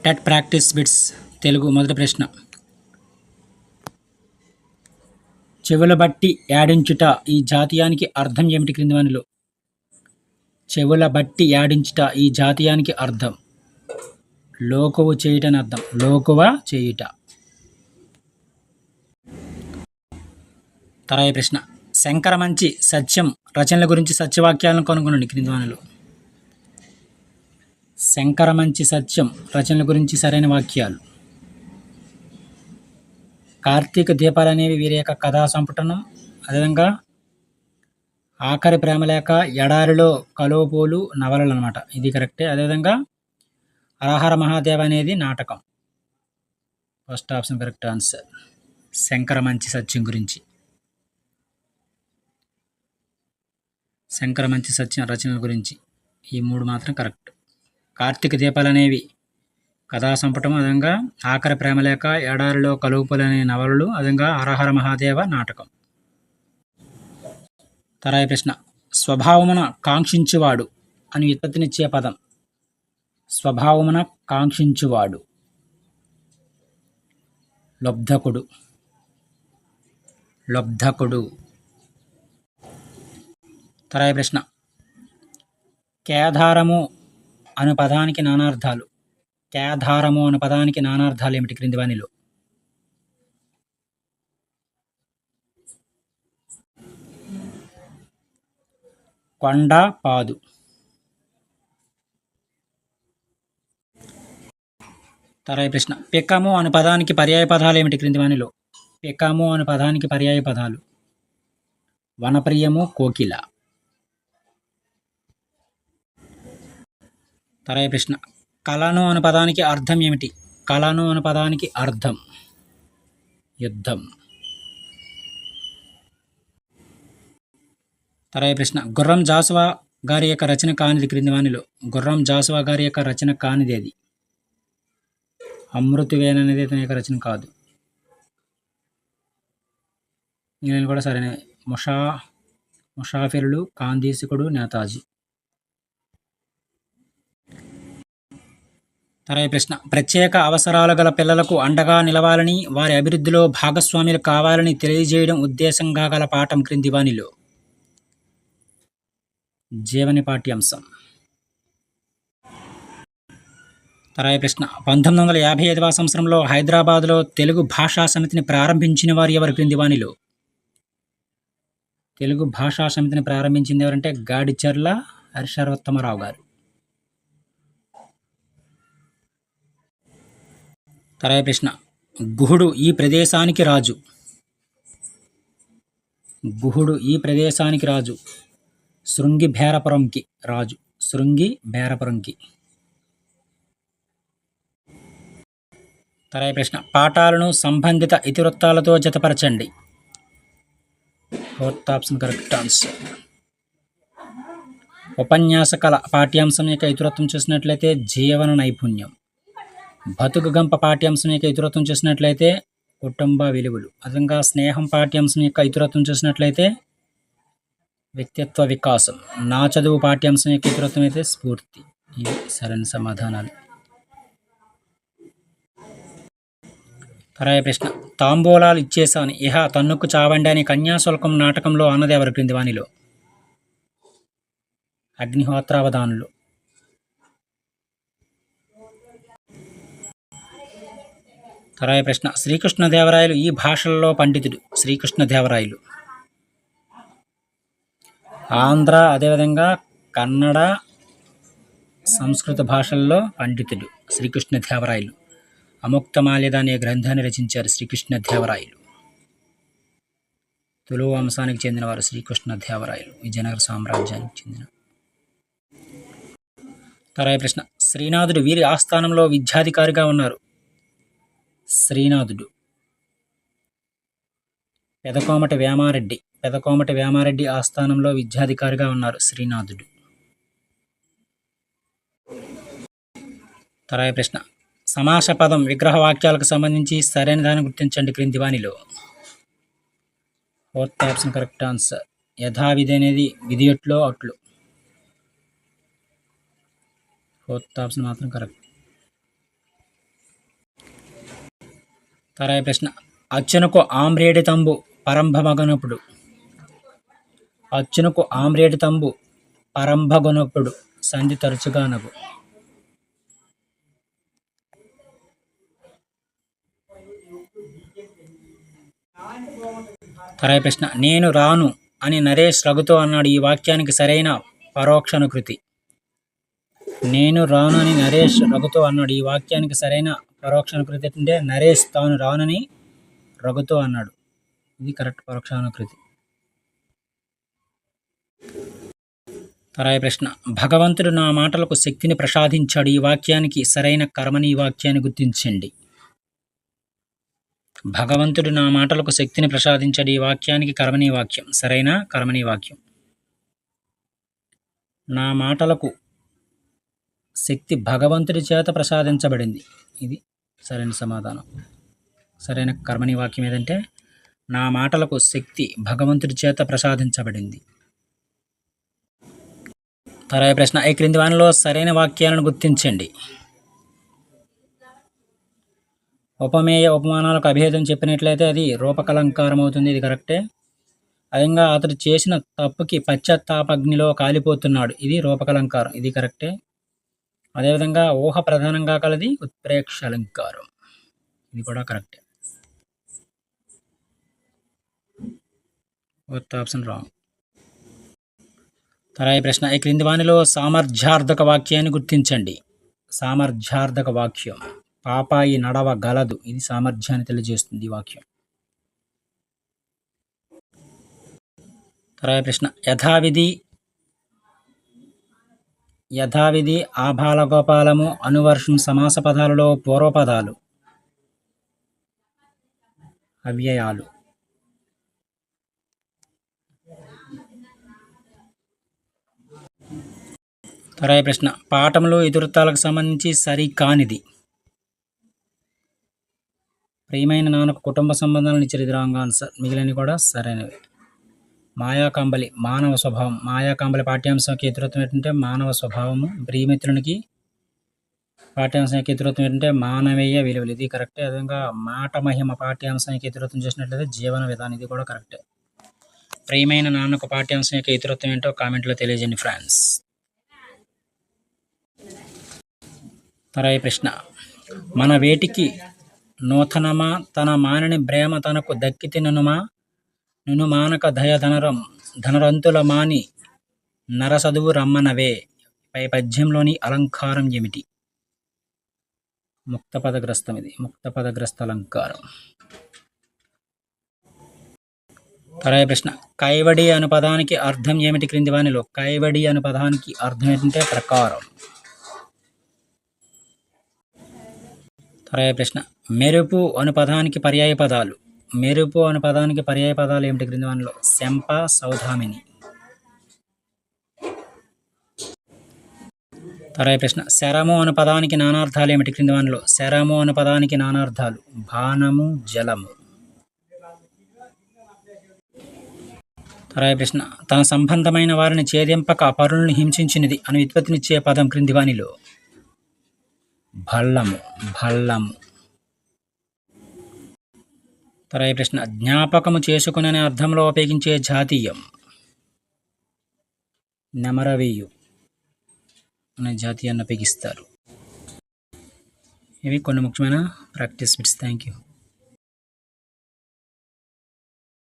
TET practice bits Telugu మొదటి ప్రశ్న. చెవుల బట్టి యాడించుట ఈ జాతీయానికి అర్థం ఏమిటి క్రింది వానిలో? చెవుల బట్టి యాడించుట ఈ జాతీయానికి అర్థం లోకువ చేయుట అని అర్థం. లోకువ చేయుట. తర్వాత ప్రశ్న. శంకరమంచి సత్యం రచనల గురించి సత్యవాక్యాలను కనుగొనండి క్రింది వానిలో. శంకరమంచి సత్యం రచనల గురించి సరైన వాక్యాలు. కార్తీక దీపాలు అనేవి వీరి యొక్క కథా సంపుటనం. అదేవిధంగా ఆఖరి ప్రేమలేఖ, ఎడారిలో కలువపోలు నవలలు అనమాట. ఇది కరెక్టే. అదేవిధంగా హరహర మహాదేవ అనేది నాటకం. First option correct answer. Shankaramanchi Satyam గురించి. శంకరమంచి సత్యం రచనల గురించి ఈ మూడు మాత్రం కరెక్ట్. కార్తీక దీపాలు అనేవి కథా సంపుటం, అదేవిధంగా ఆఖరి ప్రేమలేఖ, ఎడారిలో కలువపోలు అనే నవలలు, అదేవిధంగా హరహర మహాదేవ నాటకం. తర్వాత ప్రశ్న. స్వభావమున కాంక్షించువాడు అని వ్యుత్పత్తినిచ్చే పదం. స్వభావమున కాంక్షించువాడు లబ్ధకుడు. లబ్ధకుడు. తర్వాత ప్రశ్న. కేదారము అను పదానికి నానార్థాలు. కేదారము అను పదానికి నానార్థాలు ఏమిటి క్రింది వానిలో? కొండ, పాదు. తర్వాత ప్రశ్న. పికము అను పదానికి పర్యాయ పదాలు ఏమిటి క్రింది వానిలో? పికము అను పదానికి పర్యాయ పదాలు వనప్రియము, కోకిల. తర్వాత ప్రశ్న. కలను అను పదానికి అర్థం ఏమిటి? కలను అను పదానికి అర్థం యుద్ధం. తర్వాత ప్రశ్న. గుర్రం జాషువా గారి యొక్క రచన కానిది క్రింది వానిలో? గుర్రం జాషువా గారి యొక్క రచన కానిది అది? అమృతవేణి అనేది అతని యొక్క రచన కాదు. నేను కూడా సరైన. ముషాఫిరులు, కాందీసికుడు, నేతాజీ. తర్వాత ప్రశ్న. ప్రత్యేక అవసరాలు గల పిల్లలకు అండగా నిలవాలని, వారి అభివృద్ధిలో భాగస్వాములు కావాలని తెలియజేయడం ఉద్దేశంగా గల పాఠం క్రింది వానిలో? జీవని పాఠ్యాంశం. తర్వాత ప్రశ్న. 1955వ సంవత్సరంలో హైదరాబాద్లో తెలుగు భాషా సమితిని ప్రారంభించిన వారు ఎవరు క్రింది వానిలో? తెలుగు భాషా సమితిని ప్రారంభించింది ఎవరంటే గాడిచర్ల హరిశర్వోత్తమరావు గారు. తర్వాత ప్రశ్న. గుహుడు ఈ ప్రదేశానికి రాజు. గుహుడు ఈ ప్రదేశానికి రాజు. శృంగి భేరపురంకి రాజు. శృంగి భేరపురంకి. తర్వాత ప్రశ్న. పాఠాలను సంబంధిత ఇతివృత్తాలతో జతపరచండి. Fourth option correct answer. ఉపన్యాస కళ పాఠ్యాంశం యొక్క ఇతివృత్తం చూసినట్లయితే జీవన నైపుణ్యం. బతుకు గంప పాఠ్యాంశం యొక్క ఇతివృత్తం చూసినట్లయితే కుటుంబ విలువలు. అదేవిధంగా స్నేహం పాఠ్యాంశం యొక్క ఇతివృత్తం చూసినట్లయితే వ్యక్తిత్వ వికాసం. నా చదువు పాఠ్యాంశం యొక్క ఇతివృత్తం అయితే స్ఫూర్తి. ఇవి సరైన సమాధానాలు. తర్వాత ప్రశ్న. తాంబూలాలు ఇచ్చేసాను ఇహ తన్నుకు చావండి అని కన్యాశుల్కం నాటకంలో అన్నది ఎవరు క్రింది వానిలో? అగ్నిహోత్రావధానులు. తర్వాత ప్రశ్న. శ్రీకృష్ణదేవరాయలు ఈ భాషల్లో పండితుడు. శ్రీకృష్ణదేవరాయలు ఆంధ్ర, అదేవిధంగా కన్నడ, సంస్కృత భాషల్లో పండితుడు శ్రీకృష్ణదేవరాయలు. అముక్తమాల్యద అనే గ్రంథాన్ని రచించారు శ్రీకృష్ణదేవరాయలు. తులువ వంశానికి చెందినవారు శ్రీకృష్ణదేవరాయలు. విజయనగర సామ్రాజ్యానికి చెందిన. తర్వాత ప్రశ్న. శ్రీనాథుడు వీరి ఆస్థానంలో విద్యాధికారిగా ఉన్నారు. శ్రీనాథుడు పెదకోమటి వేమారెడ్డి. పెదకోమటి వేమారెడ్డి ఆస్థానంలో విద్యాధికారిగా ఉన్నారు శ్రీనాథుడు. తర్వాత ప్రశ్న. సమాస పదం విగ్రహ వాక్యాలకు సంబంధించి సరైన దాన్ని గుర్తించండి క్రింది వానిలో? Fourth option correct answer. యథావిధి అనేది విధి ఎట్లో అట్లు. ఫోర్త్ ఆప్షన్ మాత్రం కరెక్ట్. తరాయి ప్రశ్న అచ్చునకు ఆమ్రేడి తంబు పరంభమగనప్పుడు. అచ్చునకు ఆమ్రేడి తంబు పరంభగొనప్పుడు సంధి తరచుగా నగు. తరాయి ప్రశ్న నేను రాను అని నరేష్ రఘుతో అన్నాడు. ఈ వాక్యానికి సరైన పరోక్షానుకృతి. నేను రాను అని నరేష్ రఘుతో అన్నాడు. ఈ వాక్యానికి సరైన పరోక్షానుకృతి అంటే నరేష్ తాను రానని రఘుతో అన్నాడు. ఇది కరెక్ట్ పరోక్షానుకృతి. తరాయి ప్రశ్న భగవంతుడు నా మాటలకు శక్తిని ప్రసాదించాడు. ఈ వాక్యానికి సరైన కర్మని ఈ వాక్యాన్ని గుర్తించండి. భగవంతుడు నా మాటలకు శక్తిని ప్రసాదించాడు. ఈ వాక్యానికి కర్మనీ వాక్యం. సరైన కర్మనీ వాక్యం. నా మాటలకు శక్తి భగవంతుడి చేత ప్రసాదించబడింది. ఇది సరైన సమాధానం. సరైన కర్మనీ వాక్యం ఏదంటే నా మాటలకు శక్తి భగవంతుడి చేత ప్రసాదించబడింది. తరాయి ప్రశ్న ఈ క్రింది వానిలో సరైన వాక్యాలను గుర్తించండి. ఉపమేయ ఉపమానాలకు అభేదం చెప్పినట్లయితే అది రూపకలంకారం అవుతుంది. ఇది కరెక్టే. అదేవిధంగా అతడు చేసిన తప్పుకి పశ్చాత్తాపగ్నిలో కాలిపోతున్నాడు. ఇది రూపకలంకారం. ఇది కరెక్టే. అదేవిధంగా ఊహ ప్రధానంగా కలది ఉత్ప్రేక్ష అలంకారం. ఇది కూడా కరెక్టే. Fourth option wrong. తరాయి ప్రశ్న ఈ క్రింది వానిలో సామర్థ్యార్థక వాక్యాన్ని గుర్తించండి. సామర్థ్యార్థక వాక్యం పాపాయి నడవగలదు. ఇది సామర్థ్యాన్ని తెలియజేస్తుంది ఈ వాక్యం. తరాయి ప్రశ్న యథావిధి ఆబాలగోపాలము అనువర్షం సమాస పదాలలో పూర్వపదాలు అవ్యయాలు. తరాయి ప్రశ్న పాఠంలో ఇతివృత్తాలకు సంబంధించి సరికానిది. ప్రియమైన నాన్నకు కుటుంబ సంబంధాలను ఇచ్చారు. ఇది రాంగ్ ఆన్సర్. మిగిలినవి కూడా సరైనవి. మాయాకంబలి మానవ స్వభావం. మాయాకంబలి పాఠ్యాంశంకి ఇతివృత్తం ఏంటంటే మానవ స్వభావము. ప్రియమిత్రునికి పాఠ్యాంశానికి ఇతివృత్తం ఏంటంటే మానవీయ విలువలు. ఇది కరెక్టే. అదేవిధంగా మాట మహిమ పాఠ్యాంశానికి ఇతివృత్తం చేసినట్లయితే జీవన విధానం. ఇది కూడా కరెక్టే. ప్రియమైన నాన్నకు పాఠ్యాంశం యొక్క ఇతివృత్తం ఏంటో కామెంట్లో తెలియజేయండి ఫ్రెండ్స్. తరాయి ప్రశ్న మన వేటికి నూతనమా తన మానని ప్రేమ తనకు దక్కితి నును మానక దయ ధనరంతుల మాని నరసదువు రమ్మనవే. పై పద్యంలోని అలంకారం ఏమిటి? ముక్తపదగ్రస్తం. ఇది ముక్తపదగ్రస్త అలంకారం. తరాయి ప్రశ్న కైవడి అను పదానికి అర్థం ఏమిటి క్రింది వానిలో? కైవడి అను పదానికి అర్థం ఏంటంటే ప్రకారం. తరాయి ప్రశ్న మెరుపు అను పదానికి పర్యాయ పదాలు. మెరుపు అను పదానికి పర్యాయ పదాలు ఏమిటి క్రింది వానిలో? శంప సౌధామిని. తరాయి ప్రశ్న శరము అను పదానికి నానార్థాలు ఏమిటి క్రింది వానిలో? శరము అను పదానికి నానార్థాలు బాణము జలము. తరాయి ప్రశ్న తన సంబంధమైన వారిని ఛేదింపక పరులను హింసించినది అని వ్యుత్పత్తినిచ్చే పదం క్రింది వానిలో? భల్లము. తరాయి ప్రశ్న జ్ఞాపకము చేసుకునే అర్థంలో ఉపయోగించే జాతీయం. నెమరవేయు అనే జాతీయాన్ని ఉపయోగిస్తారు. ఇవి కొన్ని ముఖ్యమైన ప్రాక్టీస్ బిట్స్. Thank you.